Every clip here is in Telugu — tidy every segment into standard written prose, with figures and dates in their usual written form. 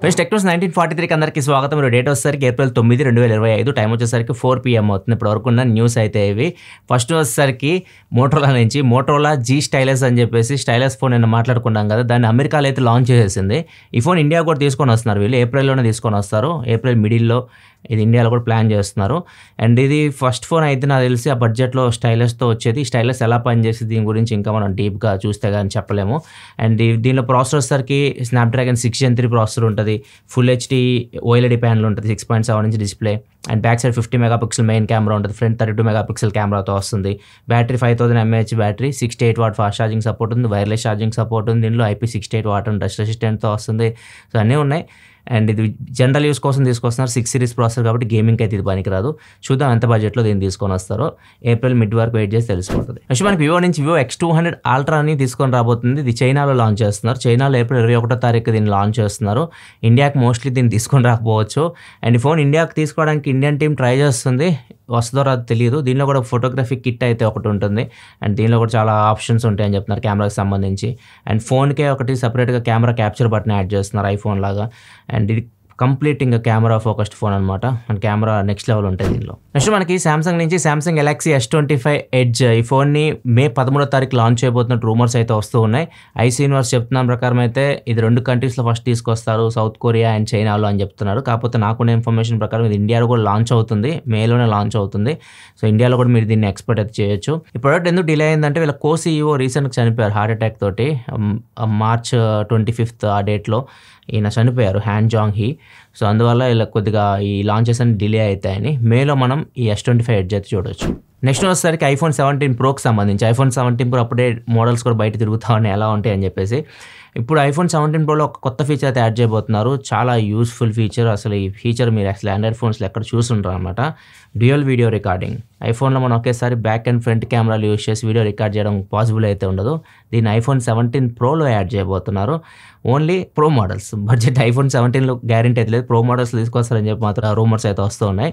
ఫ్రెండ్స్ టెక్నోస్ 1943కి అందరికీ స్వాగతం. డేట్ వచ్చేసరికి ఏప్రిల్ 9, 2025. టైం వచ్చేసరికి 4 PM అవుతుంది. ఇప్పుడు వరకు ఉన్న న్యూస్ అయితే ఇవి. ఫస్ట్ వచ్చేసరికి మోటరోలా నుంచి మోటరోలా జీ స్టైలస్ అని చెప్పేసి స్టైలస్ ఫోన్ నేను మాట్లాడుకున్నాం కదా, దాన్ని అమెరికాలో అయితే లాంచ్ చేసేసింది. ఈ ఫోన్ ఇండియా కూడా తీసుకొని వస్తున్నారు వీళ్ళు. ఏప్రిల్లోనే తీసుకొని వస్తారు. ఏప్రిల్ మిడిల్లో ఇది ఇండియాలో కూడా ప్లాన్ చేస్తున్నారు. అండ్ ఇది ఫస్ట్ ఫోన్ అయితే నాకు తెలిసి ఆ బడ్జెట్లో స్టైలస్తో వచ్చేది. స్టైలస్ ఎలా పనిచేసి దీని గురించి ఇంకా మనం డీప్గా చూస్తే కానీ చెప్పలేము. అండ్ దీనిలో ప్రాసెసర్ వచ్చేసరికి స్నాప్డ్రాగన్ 6 Gen 3 ప్రాసెసర్ ఉంటుంది. ఫుల్ HD OLED ప్యానల్ ఉంటుంది. 6.7 inch display and back side 50 MP main camera ఉంటుంది. ఫ్రంట్ 32 MP కెమెరాతో వస్తుంది. Battery 5000 mAh battery, 68 watt fast charging support ఉంది. వైర్లెస్ ఛార్జింగ్ సపోర్ట్ ఉంది. దీనిలో IP68 watt డస్ట్ రెసిస్టెంట్తో వస్తుంది. సో అన్నీ ఉన్నాయి. అండ్ ఇది జనరల్ యూస్ కోసం తీసుకొస్తున్నారు. 6 series ప్రాసెసర్ కాబట్టి గేమింగ్ అయితే ఇది పనికిరాదు. చూద్దాం ఎంత బడ్జెట్లో దీన్ని తీసుకొని వస్తారో. ఏప్రిల్ మిడ్ వరకు వెయిట్ చేసి తెలిసిపోతుంది. నెక్స్ట్ మనకి వివో నుంచి వివో X200 Ultra అని తీసుకొని రాబోతుంది. ఇది చైనాలో లాంచ్ చేస్తున్నారు. చైనాలో ఏప్రిల్ 21వ తారీఖు దీన్ని లాంచ్ చేస్తున్నారు. ఇండియాకి మోస్ట్లీ దీన్ని తీసుకొని రాకపోవచ్చు. అండ్ ఈ ఫోన్ ఇండియాకి తీసుకోవడానికి ఇండియన్ టీం ట్రై చేస్తుంది. వస్తుందో రాదు తెలియదు. దీనిలో కూడా ఫోటోగ్రఫీ కిట్ అయితే ఒకటి ఉంటుంది. అండ్ దీనిలో కూడా చాలా ఆప్షన్స్ ఉంటాయని చెప్తున్నారు కెమెరాకి సంబంధించి. అండ్ ఫోన్కే ఒకటి సపరేట్గా కెమెరా క్యాప్చర్ బటన్ యాడ్ చేస్తున్నారు ఐఫోన్ లాగా. అండ్ ఇది కంప్లీట్ ఇంకా కెమెరా ఫోకస్డ్ ఫోన్ అనమాట. అండ్ కెమెరా నెక్స్ట్ లెవెల్ ఉంటుంది దీనిలో. నెక్స్ట్ మనకి సామ్సంగ్ నుంచి సామ్సంగ్ గెలాక్సీ S25 Edge ఈ ఫోన్ని మే 13వ తారీఖు లాంచ్ చేయబోతున్నట్టు రూమర్స్ అయితే వస్తూ ఉన్నాయి. ఐసీ యూనివర్స్ చెప్తున్న ప్రకారం అయితే ఇది 2 కంట్రీస్లో ఫస్ట్ తీసుకొస్తారు, సౌత్ కొరియా అండ్ చైనాలో అని చెప్తున్నారు. కాకపోతే నాకున్న ఇన్ఫర్మేషన్ ప్రకారం ఇది ఇండియాలో కూడా లాంచ్ అవుతుంది. మేలోనే లాంచ్ అవుతుంది. సో ఇండియాలో కూడా మీరు దీన్ని ఎక్స్పెక్ట్ అయితే చేయొచ్చు. ఈ ప్రోడక్ట్ ఎందుకు డిలే అయిందంటే వీళ్ళ CEO రీసెంట్గా చనిపోయారు హార్ట్ అటాక్ తోటి. మార్చ్ 25th ఆ డేట్లో ఈయన చనిపోయారు, హ్యాన్ జాంగ్ హీ. సో అందువల్ల ఇలా కొద్దిగా ఈ లాంచెస్ అని డిలే అవుతాయని. మేలో మనం ఈ S25 Edge అయితే చూడొచ్చు. నెక్స్ట్ వచ్చేసరికి iPhone 17 Proకి సంబంధించి iPhone 17 Pro అప్పుడే మోడల్స్ కూడా బయట తిరుగుతా ఉన్నాయి ఎలా ఉంటాయి అని చెప్పేసి. ఇప్పుడు iPhone 17 Proలో ఒక కొత్త ఫీచర్ అయితే యాడ్ చేయబోతున్నారు. చాలా యూస్ఫుల్ ఫీచర్. అసలు ఈ ఫీచర్ మీరు అసలు ఆండ్రాయిడ్ ఫోన్స్లో ఎక్కడ చూస్తుంటారు అనమాట. Dual video recording. ఐఫోన్లో మనం ఒకేసారి బ్యాక్ అండ్ ఫ్రంట్ కెమెరాలు యూస్ చేసి వీడియో రికార్డ్ చేయడం పాసిబుల్ అయితే ఉండదు. దీన్ని iPhone 17 Proలో యాడ్ చేయబోతున్నారు. Only pro models. Budget iPhone 17లో గ్యారెంటీ అయితే లేదు. ప్రో మోడల్స్ తీసుకొస్తారని చెప్పి మాత్రం రూమర్స్ అయితే వస్తూ ఉన్నాయి.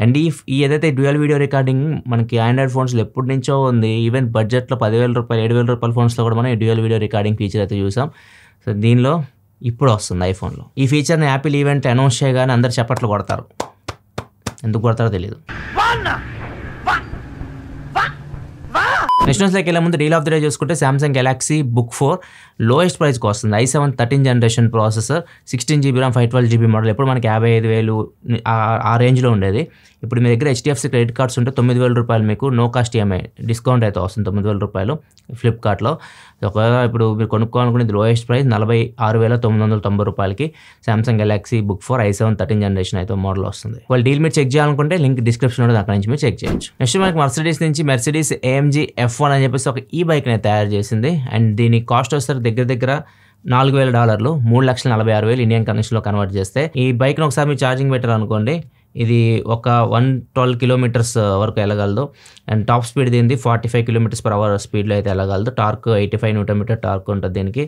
అండ్ ఈ ఏదైతే డ్యూయల్ వీడియో రికార్డింగ్ మనకి ఆండ్రాయిడ్ ఫోన్స్లో ఎప్పటి నుంచో ఉంది. ఈవెన్ బడ్జెట్లో 10,000 రూపాయలు 7,000 రూపాయల ఫోన్స్లో కూడా మనం డ్యూయల్ వీడియో రికార్డింగ్ ఫీచర్ అయితే చూసాం. సో దీనిలో ఇప్పుడు వస్తుంది ఐఫోన్లో. ఈ ఫీచర్ని యాపిల్ ఈవెంట్ అనౌన్స్ చేయగానే అందరు చప్పట్లు కొడతారు. ఎందుకు కొడతారో తెలియదు. నెక్స్ట్ న్యూస్లోకి వెళ్ళే ముందు డీల్ ఆఫ్ ది డే చూసుకుంటే సామ్సంగ్ గెలాక్సీ బుక్ 4 లోయెస్ట్ ప్రైస్కి వస్తుంది. i7 13th generation processor, 16GB RAM 512GB model. ఎప్పుడు మనకి 55,000 ఆ రేంజ్లో ఉండేది. ఇప్పుడు మీ దగ్గర HDFC క్రెడిట్ కార్డ్స్ ఉంటే 9,000 రూపాయలు మీకు నో కాస్ట్ EMI డిస్కౌంట్ అయితే వస్తుంది. 9,000 రూపాయలు ఫ్లిప్కార్ట్లో. ఒకవేళ ఇప్పుడు మీరు కొనుక్కోవాలనుకునేది లోయెస్ట్ ప్రైస్ 46,990 రూపాయలకి Samsung Galaxy book 4 i7 13th generation అయితే మోడల్ వస్తుంది. వాళ్ళు డీల్ మీరు చెక్ చేయాలనుకుంటే లింక్ డిస్క్రిప్షన్ ఉంటుంది, అక్కడ నుంచి మీరు చెక్ చేయొచ్చు. నెక్స్ట్ మనకి మర్సిడీస్ నుంచి మెర్సిడీస్ AMG F1 అని చెప్పేసి ఒక బైక్ని తయారు చేసింది. అండ్ దీని కాస్ట్ వస్తారు దగ్గర $4,000, 3,46,000 ఇండియన్ కరెన్సీలో కన్వర్ట్ చేస్తే. ఈ బైక్ని ఒకసారి మీరు ఛార్జింగ్ పెట్టారు అనుకోండి, ఇది ఒక 112 కిలోమీటర్స్ వరకు వెళ్ళగలదు. అండ్ టాప్ స్పీడ్ దీనిది 45 km/h స్పీడ్లో అయితే వెళ్ళగలదు. టార్క్ 85 Nm టార్క్ ఉంటుంది దీనికి.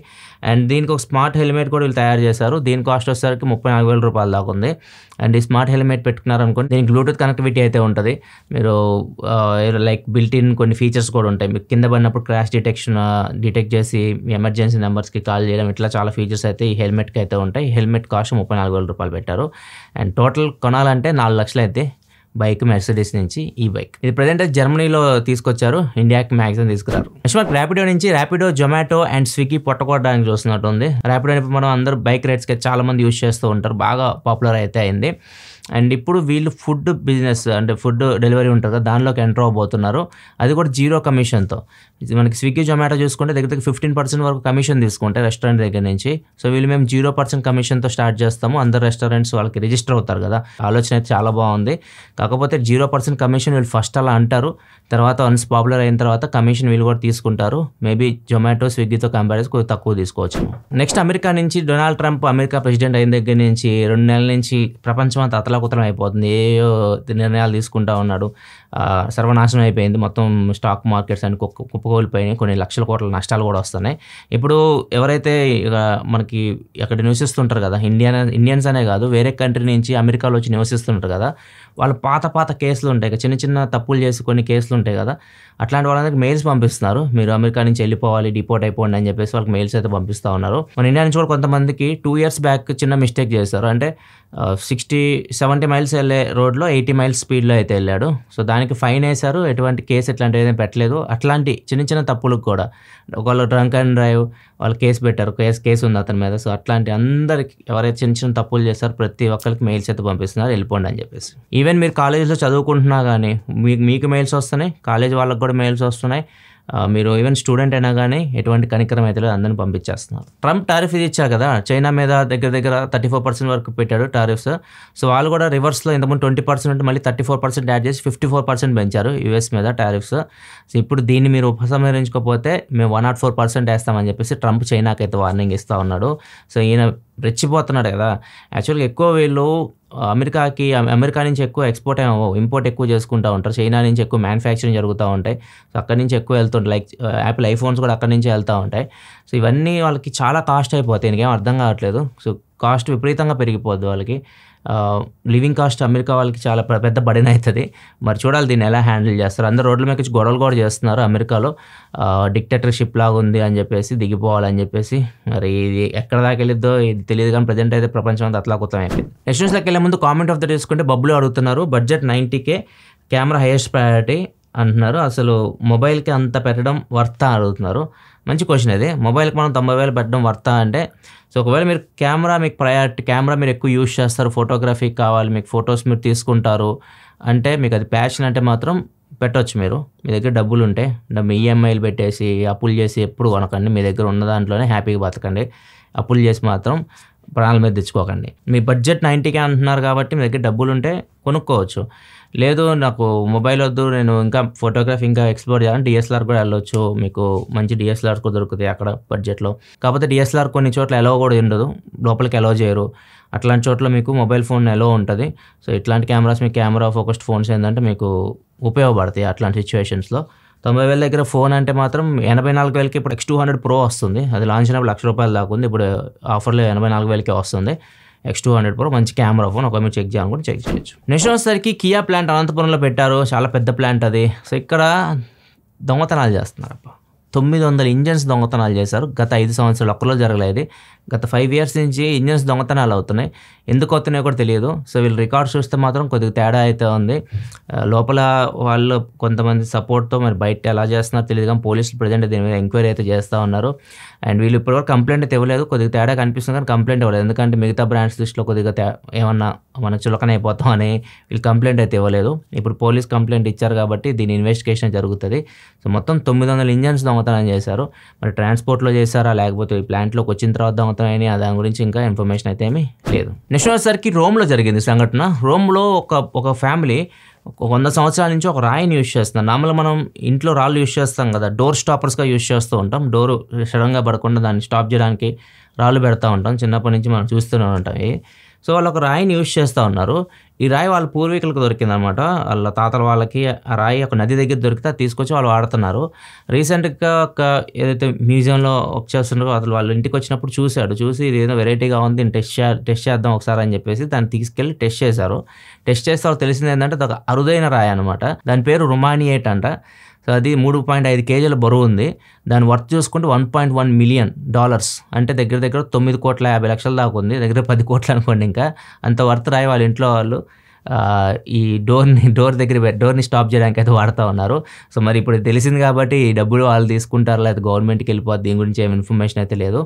అండ్ దీనికి ఒక స్మార్ట్ హెల్మెట్ కూడా వీళ్ళు తయారు చేశారు. దీని కాస్ట్ వచ్చేసరికి 34,000 రూపాయల దాకా ఉంది. అండ్ ఈ స్మార్ట్ హెల్మెట్ పెట్టుకున్నారనుకోండి, దీనికి బ్లూటూత్ కనెక్టివిటీ అయితే ఉంటుంది. మీరు లైక్ బిల్ట్-ఇన్ కొన్ని ఫీచర్స్ కూడా ఉంటాయి. మీకు కింద పడినప్పుడు క్రాష్ డిటెక్ట్ చేసి మీ ఎమర్జెన్సీ నెంబర్స్కి కాల్ చేయడం, ఇట్లా చాలా ఫీచర్స్ అయితే ఈ హెల్మెట్కి అయితే ఉంటాయి. ఈ హెల్మెట్ కాస్ట్ 34,000 రూపాయలు పెట్టారు. అండ్ టోటల్ కొనాలంటే 4 లక్షలు అయితే బైక్ మెర్సిడీస్ నుంచి ఈ బైక్. ఇది ప్రజెంట్ జర్మనీలో తీసుకొచ్చారు, ఇండియాకి మ్యాక్సిమం తీసుకురారు. నెక్స్ట్ మనకి ర్యాపిడో నుంచి ర్యాపిడో, జొమాటో అండ్ స్విగ్గీ పొట్టకొట్టడానికి చూస్తున్నట్టు ఉంది. ర్యాపిడో మనం అందరూ బైక్ రైడ్స్కి చాలా మంది యూజ్ చేస్తూ ఉంటారు, బాగా పాపులర్ అయితే అయింది. అండ్ ఇప్పుడు వీళ్ళు ఫుడ్ బిజినెస్ అంటే ఫుడ్ డెలివరీ ఉంటుంది కదా, దానిలోకి ఎంటర్ అవబోతున్నారు. అది కూడా 0 కమిషన్తో. మనకి స్విగ్గీ, జొమాటో చూసుకుంటే దగ్గర 15% వరకు కమిషన్ తీసుకుంటే రెస్టారెంట్ దగ్గర నుంచి. సో వీళ్ళు మేము 0% కమిషన్తో స్టార్ట్ చేస్తాము. అందరు రెస్టారెంట్స్ వాళ్ళకి రిజిస్టర్ అవుతారు కదా. ఆలోచన అయితే చాలా బాగుంది. కాకపోతే 0% కమిషన్ వీళ్ళు ఫస్ట్ అలా అంటారు, తర్వాత వన్స్ పాపులర్ అయిన తర్వాత కమిషన్ వీళ్ళు కూడా తీసుకుంటారు. మేబీ జొమాటో, స్విగ్గీతో కంపేర్ చేసి కొద్దిగా తక్కువ తీసుకోవచ్చు. నెక్స్ట్ అమెరికా నుంచి డొనాల్డ్ ట్రంప్ అమెరికా ప్రెసిడెంట్ అయిన దగ్గర నుంచి 2 నెలల నుంచి ప్రపంచం అంతా అతలాకుతలం అయిపోతుంది. ఏయో నిర్ణయాలు తీసుకుంటా ఉన్నాడు. సర్వనాశనం అయిపోయింది మొత్తం. స్టాక్ మార్కెట్స్ అని కుప్పకూలిపోయినాయి. కొన్ని లక్షల కోట్ల నష్టాలు కూడా వస్తున్నాయి. ఇప్పుడు ఎవరైతే ఇక మనకి అక్కడ నివసిస్తుంటారు కదా, ఇండియన్స్ అనే కాదు, వేరే కంట్రీ నుంచి అమెరికాలో వచ్చి నివసిస్తుంటారు కదా, వాళ్ళు పాత కేసులు ఉంటాయి, చిన్న చిన్న తప్పులు చేసి కొన్ని కేసులు ఉంటాయి కదా, అట్లాంటి వాళ్ళందరికీ మెయిల్స్ పంపిస్తున్నారు. మీరు అమెరికా నుంచి వెళ్ళిపోవాలి, డిపోర్ట్ అయిపోండి అని చెప్పేసి వాళ్ళకి మెయిల్స్ అయితే పంపిస్తూ ఉన్నారు. మన ఇండియా నుంచి కూడా కొంతమందికి 2 years బ్యాక్ చిన్న మిస్టేక్ చేశారు. అంటే 60-70 మైల్స్ వెళ్ళే రోడ్లో 80 మైల్స్ స్పీడ్లో అయితే వెళ్ళాడు. సో దానికి ఫైన్ వేశారు. ఎటువంటి కేసు ఇట్లాంటివి ఏదైనా పెట్టలేదు. అట్లాంటి చిన్న చిన్న తప్పులకు కూడా ఒకళ్ళు డ్రంక్ అండ్ డ్రైవ్ వాళ్ళు కేసు పెట్టారు. కేసు ఉంది అతని మీద. సో అట్లాంటి అందరికి ఎవరైతే చిన్న చిన్న తప్పులు చేస్తారో ప్రతి ఒక్కరికి మెయిల్స్ అయితే పంపిస్తున్నారు, వెళ్ళిపోండి అని చెప్పేసి. ఈవెన్ మీరు కాలేజీలో చదువుకుంటున్నా కానీ మీకు మెయిల్స్ వస్తున్నాయి, కాలేజ్ వాళ్ళకి కూడా మెయిల్స్ వస్తున్నాయి. మీరు ఈవెన్ స్టూడెంట్ అయినా కానీ ఎటువంటి కనికరం అయితే లేదు, అందరిని పంపించేస్తున్నారు. ట్రంప్ టారిఫ్ ఇది ఇచ్చారు కదా, చైనా మీద దగ్గర 34% వరకు పెట్టాడు టారిఫ్స్. సో వాళ్ళు కూడా రివర్స్లో ఇంతకుముందు 20% ఉంటే మళ్ళీ 34% యాడ్ చేసి 54% పెంచారు యూఎస్ మీద టారిఫ్స్. సో ఇప్పుడు దీన్ని మీరు ఉపసంహరించుకోకపోతే మేము 104% వేస్తామని చెప్పేసి ట్రంప్ చైనాకి అయితే వార్నింగ్ ఇస్తూ ఉన్నాడు. సో ఈయన రెచ్చిపోతున్నాడు కదా. యాక్చువల్గా ఎక్కువ వీళ్ళు అమెరికా నుంచి ఎక్కువ ఎక్స్పోర్ట్ ఇంపోర్ట్ ఎక్కువ చేసుకుంటూ ఉంటారు. చైనా నుంచి ఎక్కువ మ్యానుఫ్యాక్చరింగ్ జరుగుతూ ఉంటాయి. సో అక్కడి నుంచి ఎక్కువ వెళ్తుంటాయి. లైక్ యాపిల్ ఐఫోన్స్ కూడా అక్కడి నుంచి వెళ్తూ ఉంటాయి. సో ఇవన్నీ వాళ్ళకి చాలా కాస్ట్ అయిపోతాయి. ఇంకేం అర్థం కావట్లేదు. సో కాస్ట్ విపరీతంగా పెరిగిపోద్ది వాళ్ళకి. లివింగ్ కాస్ట్ అమెరికా వాళ్ళకి చాలా పెద్ద బర్డెన్ అవుతుంది. మరి చూడాలి దీన్ని ఎలా హ్యాండిల్ చేస్తారు. అందరూ రోడ్ల మీద గొడవలు కూడా చేస్తున్నారు అమెరికాలో. డిక్టేటర్షిప్ లాగా ఉంది అని చెప్పేసి, దిగిపోవాలని చెప్పేసి. మరి ఇది ఎక్కడ దాకా వెళ్ళిద్దో ఇది తెలియదు, కానీ ప్రజెంట్ అయితే ప్రపంచం అంతా అతలాకుతలం అయిపోయింది. నెక్స్ట్ న్యూస్లోకి వెళ్ళే ముందు కామెంట్ ఆఫ్ ద డే తీసుకుంటే బబ్బులు అడుగుతున్నారు. Budget 90K, camera highest priority అంటున్నారు. అసలు మొబైల్కి అంత పెట్టడం వర్తా అడుగుతున్నారు. మంచి క్వశ్చన్ ఇది. మొబైల్కి మనం 90,000 పెట్టడం వర్తా అంటే, సో ఒకవేళ మీరు మీకు ప్రయారిటీ కెమెరా మీరు ఎక్కువ యూజ్ చేస్తారు, ఫోటోగ్రఫీ కావాలి, మీకు ఫొటోస్ మీరు తీసుకుంటారు అంటే, మీకు అది ప్యాషన్ అంటే మాత్రం పెట్టవచ్చు. మీరు మీ దగ్గర డబ్బులు ఉంటే ఈఎంఐలు పెట్టేసి అప్పులు చేసి ఎప్పుడు కొనకండి. మీ దగ్గర ఉన్న దాంట్లోనే హ్యాపీగా బతకండి. అప్పులు చేసి మాత్రం ప్రాణాల మీద తెచ్చుకోకండి. మీ బడ్జెట్ 90K అంటున్నారు కాబట్టి మీ దగ్గర డబ్బులు ఉంటే కొనుక్కోవచ్చు. లేదు నాకు మొబైల్ వద్దు, నేను ఇంకా ఫోటోగ్రఫీ ఇంకా ఎక్స్ప్లోర్ చేయాలంటే డిఎస్ఎల్ఆర్ కూడా వెళ్ళొచ్చు. మీకు మంచి డిఎస్ఎల్ఆర్స్ కూడా దొరుకుతాయి అక్కడ బడ్జెట్లో. కాకపోతే డిఎస్ఎల్ఆర్ కొన్ని చోట్ల ఎలో కూడా ఉండదు, లోపలికి ఎలో చేయరు. అట్లాంటి చోట్ల మీకు మొబైల్ ఫోన్ ఎలో ఉంటుంది. సో ఇట్లాంటి కెమెరాస్, మీ కెమెరా ఫోకస్డ్ ఫోన్స్ ఏంటంటే మీకు ఉపయోగపడతాయి అట్లాంటి సిచ్యువేషన్స్లో. 90,000 దగ్గర ఫోన్ అంటే మాత్రం 84,000కి ఇప్పుడు X200 Pro వస్తుంది. అది లాంచ్ అయినప్పుడు ₹1,00,000 దాకా ఉంది. ఇప్పుడు ఆఫర్లో 84,000కే వస్తుంది X200 Pro. మంచి కెమెరా ఫోన్. ఒకవేళ మీరు చెక్ చేయాలనుకుంటే చెక్ చేయొచ్చు. నెక్స్ట్ వచ్చేసరికి కియా ప్లాంట్ అనంతపురంలో పెట్టారు. చాలా పెద్ద ప్లాంట్ అది. సో ఇక్కడ దొంగతనాలు చేస్తున్నారు. 900 ఇంజన్స్ దొంగతనాలు చేశారు. గత 5 సంవత్సరాలు ఒక్కలో జరగలేదు. గత 5 years నుంచి ఇంజన్స్ దొంగతనాలు అవుతున్నాయి. ఎందుకు అవుతున్నాయో కూడా తెలియదు. సో వీళ్ళు రికార్డ్స్ చూస్తే మాత్రం కొద్దిగా తేడా అయితే ఉంది. లోపల వాళ్ళు కొంతమంది సపోర్ట్తో మరి బయట ఎలా చేస్తున్నారో తెలియదు, కానీ పోలీసులు ప్రజెంట్ దీని మీద ఎంక్వైరీ అయితే చేస్తూ ఉన్నారు. అండ్ వీళ్ళు ఇప్పటివరకు కంప్లైంట్ అయితే ఇవ్వలేదు. కొద్దిగా తేడా కనిపిస్తుంది కానీ కంప్లైంట్ ఇవ్వలేదు. ఎందుకంటే మిగతా బ్రాండ్స్ దృష్టిలో కొద్దిగా ఏమన్నా మనం చులకన అయిపోతామని వీళ్ళు కంప్లైంట్ అయితే ఇవ్వలేదు. ఇప్పుడు పోలీస్ కంప్లైంట్ ఇచ్చారు కాబట్టి దీని ఇన్వెస్టిగేషన్ జరుగుతుంది. సో మొత్తం 900 ఇంజన్స్ దొంగతనం చేశారు. మరి ట్రాన్స్పోర్ట్లో చేశారా లేకపోతే ఈ ప్లాంట్లోకి వచ్చిన తర్వాత దొంగతనం అయినా దాని గురించి ఇంకా ఇన్ఫర్మేషన్ అయితే ఏమీ లేదు. నెక్స్ట్ వచ్చేసరికి రోమ్లో జరిగింది సంఘటన. రోమ్లో ఒక ఫ్యామిలీ 100 సంవత్సరాల నుంచి ఒక రాయిని యూజ్ చేస్తున్నారు. నార్మల్గా మనం ఇంట్లో రాళ్ళు యూజ్ చేస్తాం కదా, డోర్ స్టాపర్స్గా యూజ్ చేస్తూ ఉంటాం. డోరు సడన్గా పడకుండా దాన్ని స్టాప్ చేయడానికి రాళ్ళు పెడతా ఉంటాం. చిన్నప్పటి నుంచి మనం చూస్తూనే ఉంటాం. సో వాళ్ళు ఒక రాయిని యూజ్ చేస్తూ ఉన్నారు. ఈ రాయి వాళ్ళ పూర్వీకులకు దొరికిందనమాట. వాళ్ళ తాతల వాళ్ళకి ఆ రాయి ఒక నది దగ్గర దొరికితే తీసుకొచ్చి వాళ్ళు వాడుతున్నారు. రీసెంట్గా ఏదైతే మ్యూజియంలో చేస్తున్నారో అసలు వాళ్ళ ఇంటికి వచ్చినప్పుడు చూసి ఇది ఏదో వెరైటీగా ఉంది, టెస్ట్ చేద్దాం ఒకసారి అని చెప్పేసి దాన్ని తీసుకెళ్ళి టెస్ట్ చేశారు. టెస్ట్ చేస్తే వాళ్ళకి తెలిసింది ఏంటంటే అది ఒక అరుదైన రాయి అనమాట. దాని పేరు రుమానియేట్ అంట. సో అది 3.5 kg బరువు ఉంది. దాని వర్త్ చూసుకుంటే $1.1 million, అంటే దగ్గర 9,50,00,000 దాకా ఉంది. దగ్గర 10 కోట్లు అనుకోండి. ఇంకా అంత వర్త్ రాయి వాళ్ళ ఇంట్లో వాళ్ళు ఈ డోర్ని స్టాప్ చేయడానికి అయితే వాడుతూ ఉన్నారు. సో మరి ఇప్పుడు తెలిసింది కాబట్టి ఈ డబ్బులు వాళ్ళు తీసుకుంటారు, లేదా గవర్నమెంట్కి వెళ్ళిపోద్ది, దీని గురించి ఏమి ఇన్ఫర్మేషన్ అయితే లేదు.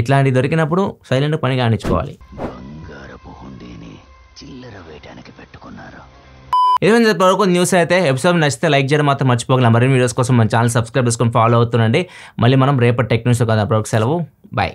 ఇట్లాంటివి దొరికినప్పుడు సైలెంట్గా పని కానిచ్చుకోవాలి. ఏదైనా వరకు న్యూస్ అయితే ఎపిసోడ్ నచ్చితే లైక్ చేయడం మాత్రం మర్చిపోగలం. మరిన్ని వీడియోస్ కోసం మన ఛానల్ సబ్స్క్రైబ్ చేసుకొని ఫాలో అవుతుండండి. మళ్ళీ మనం రేపటి టెక్ న్యూస్ కదా. సెలవు, బాయ్.